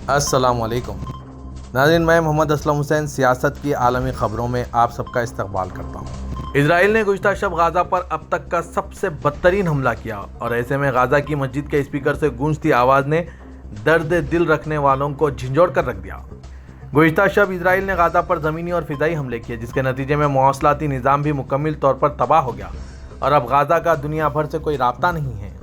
السلام علیکم ناظرین، میں محمد اسلم حسین سیاست کی عالمی خبروں میں آپ سب کا استقبال کرتا ہوں۔ اسرائیل نے گزشتہ شب غزہ پر اب تک کا سب سے بدترین حملہ کیا اور ایسے میں غزہ کی مسجد کے اسپیکر سے گونجتی آواز نے درد دل رکھنے والوں کو جھنجھوڑ کر رکھ دیا۔ گزشتہ شب اسرائیل نے غزہ پر زمینی اور فضائی حملے کیے، جس کے نتیجے میں مواصلاتی نظام بھی مکمل طور پر تباہ ہو گیا اور اب غزہ کا دنیا بھر سے کوئی رابطہ نہیں ہے۔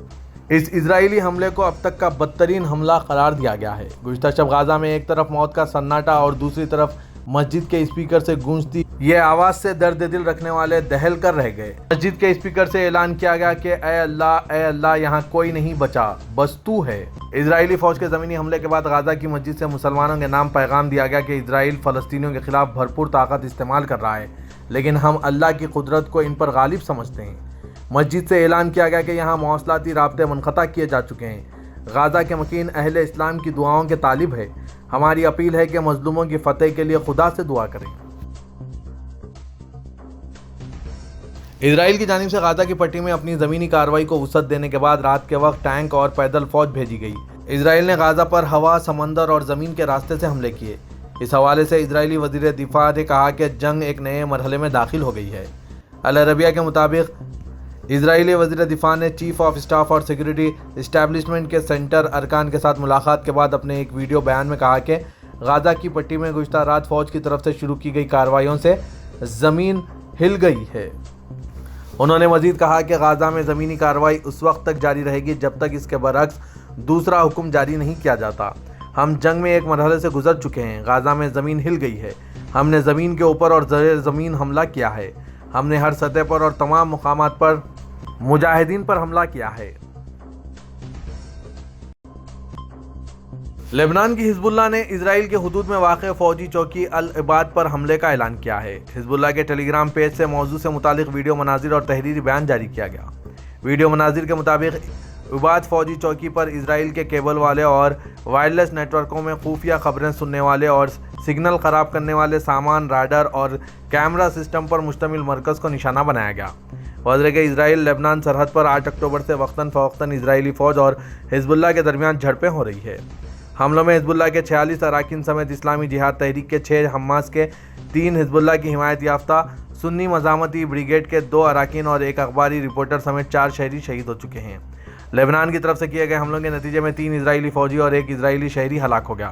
اس اسرائیلی حملے کو اب تک کا بدترین حملہ قرار دیا گیا ہے۔ گزشتہ شب غزہ میں ایک طرف موت کا سناٹا اور دوسری طرف مسجد کے اسپیکر سے گونجتی یہ آواز سے درد دل رکھنے والے دہل کر رہ گئے۔ مسجد کے اسپیکر سے اعلان کیا گیا کہ اے اللہ یہاں کوئی نہیں بچا، بس تو ہے۔ اسرائیلی فوج کے زمینی حملے کے بعد غزہ کی مسجد سے مسلمانوں کے نام پیغام دیا گیا کہ اسرائیل فلسطینیوں کے خلاف بھرپور طاقت استعمال کر رہا ہے، لیکن ہم اللہ کی قدرت کو ان پر غالب سمجھتے ہیں۔ مسجد سے اعلان کیا گیا کہ یہاں مواصلاتی رابطے منقطع کیے جا چکے ہیں۔ غزہ کے مکین اہل اسلام کی دعاؤں کے طالب ہے۔ ہماری اپیل ہے کہ مظلوموں کی فتح کے لیے خدا سے دعا کریں۔ اسرائیل کی جانب سے غزہ کی پٹی میں اپنی زمینی کارروائی کو وسعت دینے کے بعد رات کے وقت ٹینک اور پیدل فوج بھیجی گئی۔ اسرائیل نے غزہ پر ہوا، سمندر اور زمین کے راستے سے حملے کیے۔ اس حوالے سے اسرائیلی وزیر دفاع نے کہا کہ جنگ ایک نئے مرحلے میں داخل ہو گئی ہے۔ العربیہ کے مطابق اسرائیلی وزیر دفاع نے چیف آف اسٹاف اور سیکورٹی اسٹیبلشمنٹ کے سینٹر ارکان کے ساتھ ملاقات کے بعد اپنے ایک ویڈیو بیان میں کہا کہ غزہ کی پٹی میں گزشتہ رات فوج کی طرف سے شروع کی گئی کارروائیوں سے زمین ہل گئی ہے۔ انہوں نے مزید کہا کہ غزہ میں زمینی کارروائی اس وقت تک جاری رہے گی جب تک اس کے برعکس دوسرا حکم جاری نہیں کیا جاتا۔ ہم جنگ میں ایک مرحلے سے گزر چکے ہیں۔ غزہ میں زمین ہل گئی ہے۔ ہم نے زمین کے اوپر اور زیر زمین حملہ کیا ہے۔ ہم نے ہر سطح پر اور تمام مقامات پر مجاہدین پر حملہ کیا ہے۔ لبنان کی حزب اللہ نے اسرائیل کے حدود میں واقع فوجی چوکی العباد پر حملے کا اعلان کیا ہے۔ حزب اللہ کے ٹیلی گرام پیج سے موضوع سے متعلق ویڈیو مناظر اور تحریری بیان جاری کیا گیا۔ ویڈیو مناظر کے مطابق عباد فوجی چوکی پر اسرائیل کے کیبل والے اور وائرلیس نیٹ ورکوں میں خفیہ خبریں سننے والے اور سگنل خراب کرنے والے سامان، راڈار اور کیمرہ سسٹم پر مشتمل مرکز کو نشانہ بنایا گیا۔ واضح کہ اسرائیل لبنان سرحد پر 8 اکتوبر سے وقتاً فوقتاً اسرائیلی فوج اور حزب اللہ کے درمیان جھڑپیں ہو رہی ہے۔ حملوں میں حزب اللہ کے 46 اراکین سمیت اسلامی جہاد تحریک کے 6، حماس کے 3، حزب اللہ کی حمایت یافتہ سنی مزاحمتی بریگیڈ کے 2 اراکین اور ایک اخباری رپورٹر سمیت 4 شہری شہید ہو چکے ہیں۔ لبنان کی طرف سے کیے گئے حملوں کے نتیجے میں 3 اسرائیلی فوجی اور 1 اسرائیلی شہری ہلاک ہو گیا۔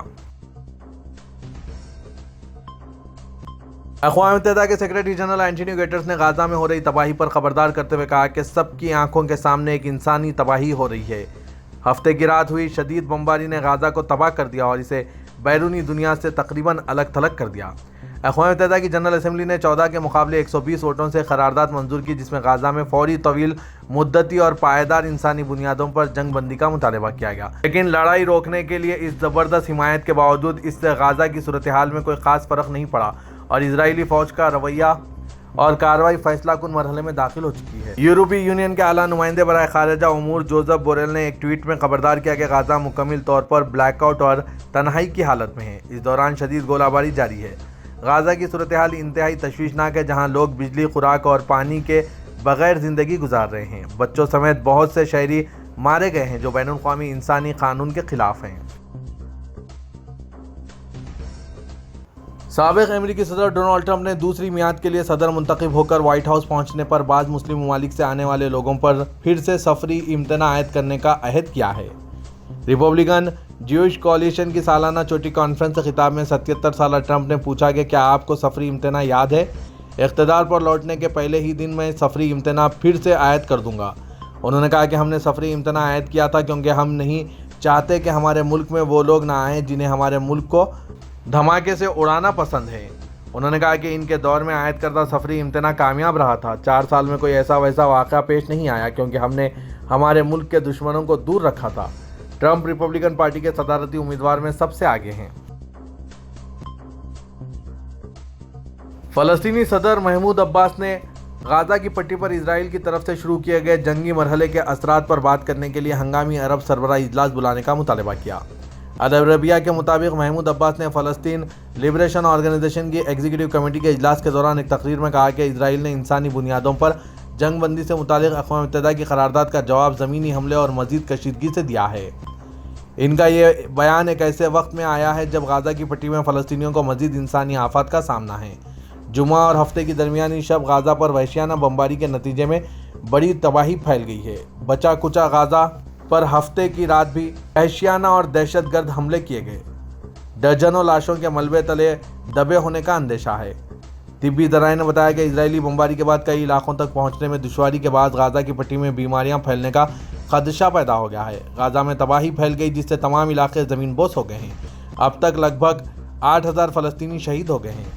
اقوام متحدہ کے سیکریٹری جنرل اینٹونیو گٹرس نے غزہ میں ہو رہی تباہی پر خبردار کرتے ہوئے کہا کہ سب کی آنکھوں کے سامنے ایک انسانی تباہی ہو رہی ہے۔ ہفتے کی رات ہوئی شدید بمباری نے غزہ کو تباہ کر دیا اور اسے بیرونی دنیا سے تقریباً الگ تھلگ کر دیا۔ اقوام متحدہ کی جنرل اسمبلی نے 14 کے مقابلے 120 ووٹوں سے قرارداد منظور کی، جس میں غزہ میں فوری، طویل مدتی اور پائیدار انسانی بنیادوں پر جنگ بندی کا مطالبہ کیا گیا۔ لیکن لڑائی روکنے کے لیے اس زبردست حمایت کے باوجود اس سے غزہ کی صورتحال میں کوئی خاص فرق نہیں پڑا اور اسرائیلی فوج کا رویہ اور کارروائی فیصلہ کن مرحلے میں داخل ہو چکی ہے۔ یورپی یونین کے اعلیٰ نمائندے برائے خارجہ امور جوزف بوریل نے ایک ٹویٹ میں خبردار کیا کہ غزہ مکمل طور پر بلیک آؤٹ اور تنہائی کی حالت میں ہے۔ اس دوران شدید گولہ باری جاری ہے۔ غزہ کی صورتحال انتہائی تشویشناک ہے، جہاں لوگ بجلی، خوراک اور پانی کے بغیر زندگی گزار رہے ہیں۔ بچوں سمیت بہت سے شہری مارے گئے ہیں، جو بین الاقوامی انسانی قانون کے خلاف ہیں۔ سابق امریکی صدر ڈونلڈ ٹرمپ نے دوسری میعاد کے لیے صدر منتخب ہو کر وائٹ ہاؤس پہنچنے پر بعض مسلم ممالک سے آنے والے لوگوں پر پھر سے سفری امتناع عائد کرنے کا عہد کیا ہے۔ ریپبلکن جیوش کولیشن کی سالانہ چوٹی کانفرنس سے خطاب میں 77 سالہ ٹرمپ نے پوچھا کہ کیا آپ کو سفری امتناع یاد ہے؟ اقتدار پر لوٹنے کے پہلے ہی دن میں سفری امتناع پھر سے عائد کر دوں گا۔ انہوں نے کہا کہ ہم نے سفری امتناع عائد کیا تھا کیونکہ ہم نہیں چاہتے کہ ہمارے ملک میں وہ لوگ نہ آئیں جنہیں ہمارے ملک کو دھماکے سے اڑانا پسند ہے۔ انہوں نے کہا کہ ان کے دور میں عائد کردہ سفری امتناع کامیاب رہا تھا۔ 4 سال میں کوئی ایسا ویسا واقعہ پیش نہیں آیا کیونکہ ہم نے ہمارے ملک کے دشمنوں کو دور رکھا تھا۔ ٹرمپ ریپبلکن پارٹی کے صدارتی امیدوار میں سب سے آگے ہیں۔ فلسطینی صدر محمود عباس نے غزہ کی پٹی پر اسرائیل کی طرف سے شروع کیے گئے جنگی مرحلے کے اثرات پر بات کرنے کے لیے ہنگامی عرب سربراہ اجلاس بلانے کا مطالبہ کیا۔ العربیہ کے مطابق محمود عباس نے فلسطین لبریشن آرگنائزیشن کی ایگزیکٹو کمیٹی کے اجلاس کے دوران ایک تقریر میں کہا کہ اسرائیل نے انسانی بنیادوں پر جنگ بندی سے متعلق اقوام متحدہ کی قرارداد کا جواب زمینی حملے اور مزید کشیدگی سے دیا ہے۔ ان کا یہ بیان ایک ایسے وقت میں آیا ہے جب غازہ کی پٹی میں فلسطینیوں کو مزید انسانی آفات کا سامنا ہے۔ جمعہ اور ہفتے کی درمیانی شب غازہ پر وحشیانہ بمباری کے نتیجے میں بڑی تباہی پھیل گئی ہے۔ بچا کچا غازہ پر ہفتے کی رات بھی وحشیانہ اور دہشت گرد حملے کیے گئے۔ درجنوں لاشوں کے ملبے تلے دبے ہونے کا اندیشہ ہے۔ طبی ذرائع نے بتایا کہ اسرائیلی بمباری کے بعد کئی علاقوں تک پہنچنے میں دشواری کے بعد غازہ کی پٹی میں بیماریاں پھیلنے کا خدشہ پیدا ہو گیا ہے۔ غازہ میں تباہی پھیل گئی جس سے تمام علاقے زمین بوس ہو گئے ہیں۔ اب تک لگ بھگ 8,000 فلسطینی شہید ہو گئے ہیں۔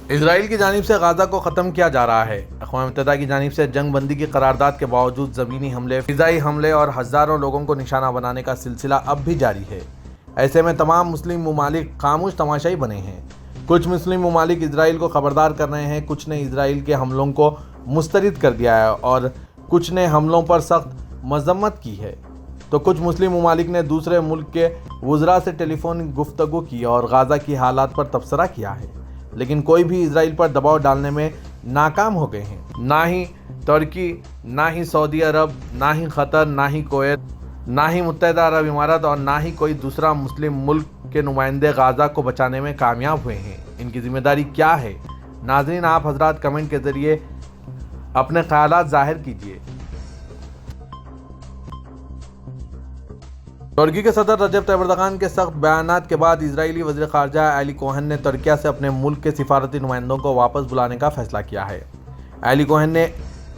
اسرائیل کی جانب سے غازہ کو ختم کیا جا رہا ہے۔ اقوام متحدہ کی جانب سے جنگ بندی کی قرارداد کے باوجود زمینی حملے، فضائی حملے اور ہزاروں لوگوں کو نشانہ بنانے کا سلسلہ اب بھی جاری ہے۔ ایسے میں تمام مسلم ممالک خاموش تماشائی بنے ہیں۔ کچھ مسلم ممالک اسرائیل کو خبردار کر رہے ہیں، کچھ نے اسرائیل کے حملوں کو مسترد کر دیا ہے اور کچھ نے حملوں پر سخت مذمت کی ہے، تو کچھ مسلم ممالک نے دوسرے ملک کے وزراء سے ٹیلی فون گفتگو کی اور غازہ کی حالات پر تبصرہ کیا ہے، لیکن کوئی بھی اسرائیل پر دباؤ ڈالنے میں ناکام ہو گئے ہیں۔ نہ ہی ترکی، نہ ہی سعودی عرب، نہ ہی قطر، نہ ہی کویت، نہ ہی متحدہ عرب امارات اور نہ ہی کوئی دوسرا مسلم ملک کے نمائندے غازہ کو بچانے میں کامیاب ہوئے ہیں۔ ان کی ذمہ داری کیا ہے؟ ناظرین، آپ حضرات کمنٹ کے ذریعے اپنے خیالات ظاہر کیجیے۔ ترکی کے صدر رجب طیب اردوغان کے سخت بیانات کے بعد اسرائیلی وزیر خارجہ ایلی کوہن نے ترکیہ سے اپنے ملک کے سفارتی نمائندوں کو واپس بلانے کا فیصلہ کیا ہے۔ ایلی کوہن نے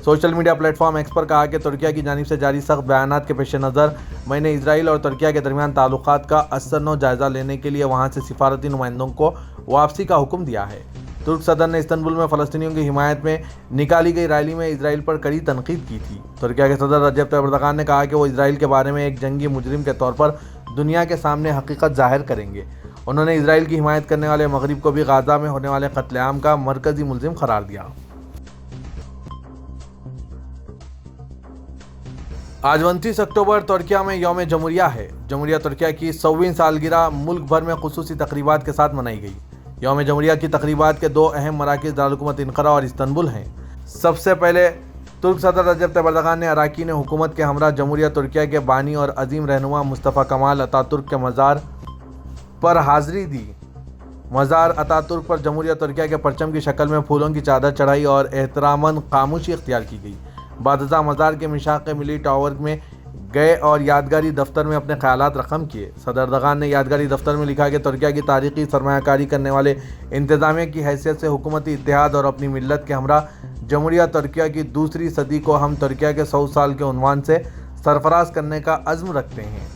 social media platform X پر کہا کہ ترکیہ کی جانب سے جاری سخت بیانات کے پیش نظر میں نے اسرائیل اور ترکیہ کے درمیان تعلقات کا ازسر جائزہ لینے کے لیے وہاں سے سفارتی نمائندوں کو واپسی کا حکم دیا ہے۔ ترک صدر نے استنبول میں فلسطینیوں کی حمایت میں نکالی گئی ریلی میں اسرائیل پر کڑی تنقید کی تھی۔ ترکیہ کے صدر رجب طیب اردوغان نے کہا کہ وہ اسرائیل کے بارے میں ایک جنگی مجرم کے طور پر دنیا کے سامنے حقیقت ظاہر کریں گے۔ انہوں نے اسرائیل کی حمایت کرنے والے مغرب کو بھی غازہ میں ہونے والے قتل عام کا مرکزی ملزم قرار دیا۔ آج 29 اکتوبر ترکیہ میں یوم جمہوریہ ہے۔ جمہوریہ ترکیہ کی 100ویں سالگرہ ملک بھر میں خصوصی تقریبات کے ساتھ منائی گئی۔ یوم جمہوریہ کی تقریبات کے دو اہم مراکز دارالحکومت انقرہ اور استنبول ہیں۔ سب سے پہلے ترک صدر رجب طیب اردوغان نے اراکین حکومت کے ہمراہ جمہوریہ ترکیہ کے بانی اور عظیم رہنما مصطفیٰ کمال اتا ترک کے مزار پر حاضری دی۔ مزار اتا ترک پر جمہوریہ ترکیہ کے پرچم کی شکل میں پھولوں کی چادر چڑھائی اور احتراماً خاموشی اختیار کی گئی۔ بعد ازاں مزار کے مشاق ملی ٹاور میں گئے اور یادگاری دفتر میں اپنے خیالات رقم کیے۔ صدر اردوغان نے یادگاری دفتر میں لکھا کہ ترکیہ کی تاریخی سرمایہ کاری کرنے والے انتظامیہ کی حیثیت سے حکومتی اتحاد اور اپنی ملت کے ہمراہ جمہوریہ ترکیہ کی دوسری صدی کو ہم ترکیہ کے 100 سال کے عنوان سے سرفراز کرنے کا عزم رکھتے ہیں۔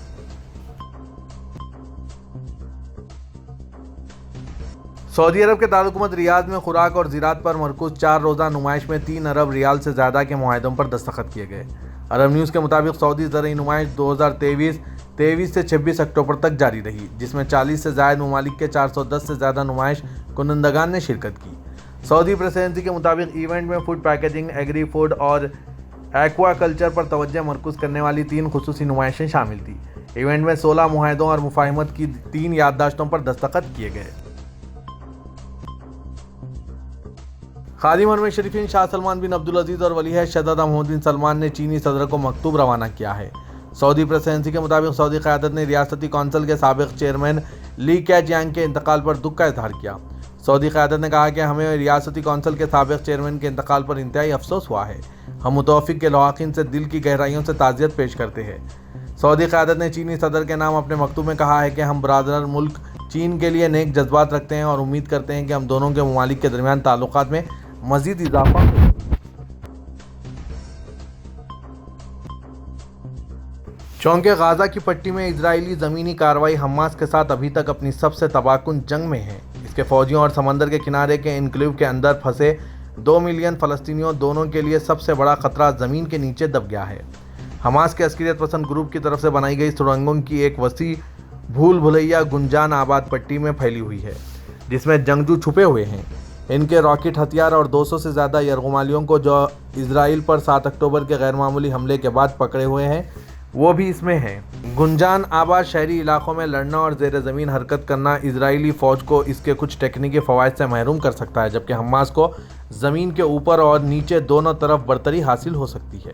سعودی عرب کے دارالحکومت ریاض میں خوراک اور زراعت پر مرکوز 4 روزہ نمائش میں 3 ارب ریال سے زیادہ کے معاہدوں پر دستخط کیے گئے۔ عرب نیوز کے مطابق سعودی زرعی نمائش 2023 سے 26 اکتوبر تک جاری رہی، جس میں 40 سے زائد ممالک کے 410 سے زیادہ نمائش کنندگان نے شرکت کی۔ سعودی پریسیڈنسی کے مطابق ایونٹ میں فوڈ پیکیجنگ، ایگری فوڈ اور ایکوا کلچر پر توجہ مرکوز کرنے والی 3 خصوصی نمائشیں شامل تھیں۔ ایونٹ میں 16 معاہدوں اور مفاہمت کی 3 یادداشتوں پر دستخط کیے گئے۔ خادم حرمین شریفین شاہ سلمان بن عبدالعزیز اور ولی عہد شہزادہ محمد بن سلمان نے چینی صدر کو مکتوب روانہ کیا ہے۔ سعودی پریسیڈنسی کے مطابق سعودی قیادت نے ریاستی کونسل کے سابق چیئرمین لی کیجیانگ کے انتقال پر دکھ کا اظہار کیا۔ سعودی قیادت نے کہا کہ ہمیں ریاستی کونسل کے سابق چیئرمین کے انتقال پر انتہائی افسوس ہوا ہے۔ ہم متوفق کے لواحقین سے دل کی گہرائیوں سے تعزیت پیش کرتے ہیں۔ سعودی قیادت نے چینی صدر کے نام اپنے مکتوب میں کہا ہے کہ ہم برادر ملک چین کے لیے نیک جذبات رکھتے ہیں اور امید کرتے ہیں کہ ہم دونوں کے ممالک کے درمیان تعلقات میں مزید اضافہ ہو۔ چونکہ غازہ کی پٹی میں اسرائیلی زمینی کارروائی حماس کے ساتھ ابھی تک اپنی سب سے تباہ کن جنگ میں ہے۔ اس کے فوجیوں اور سمندر کے کنارے کے انکلیو کے اندر پھنسے 2 ملین فلسطینیوں دونوں کے لیے سب سے بڑا خطرہ زمین کے نیچے دب گیا ہے۔ حماس کے عسکریت پسند گروپ کی طرف سے بنائی گئی سرنگوں کی ایک وسیع بھول بھلیا گنجان آباد پٹی میں پھیلی ہوئی ہے، جس میں جنگجو چھپے ہوئے ہیں۔ ان کے راکٹ ہتھیار اور 200 سے زیادہ یرغمالیوں کو جو اسرائیل پر 7 اکتوبر کے غیر معمولی حملے کے بعد پکڑے ہوئے ہیں، وہ بھی اس میں ہیں۔ گنجان آباد شہری علاقوں میں لڑنا اور زیر زمین حرکت کرنا اسرائیلی فوج کو اس کے کچھ ٹیکنیکی فوائد سے محروم کر سکتا ہے، جبکہ حماس کو زمین کے اوپر اور نیچے دونوں طرف برتری حاصل ہو سکتی ہے۔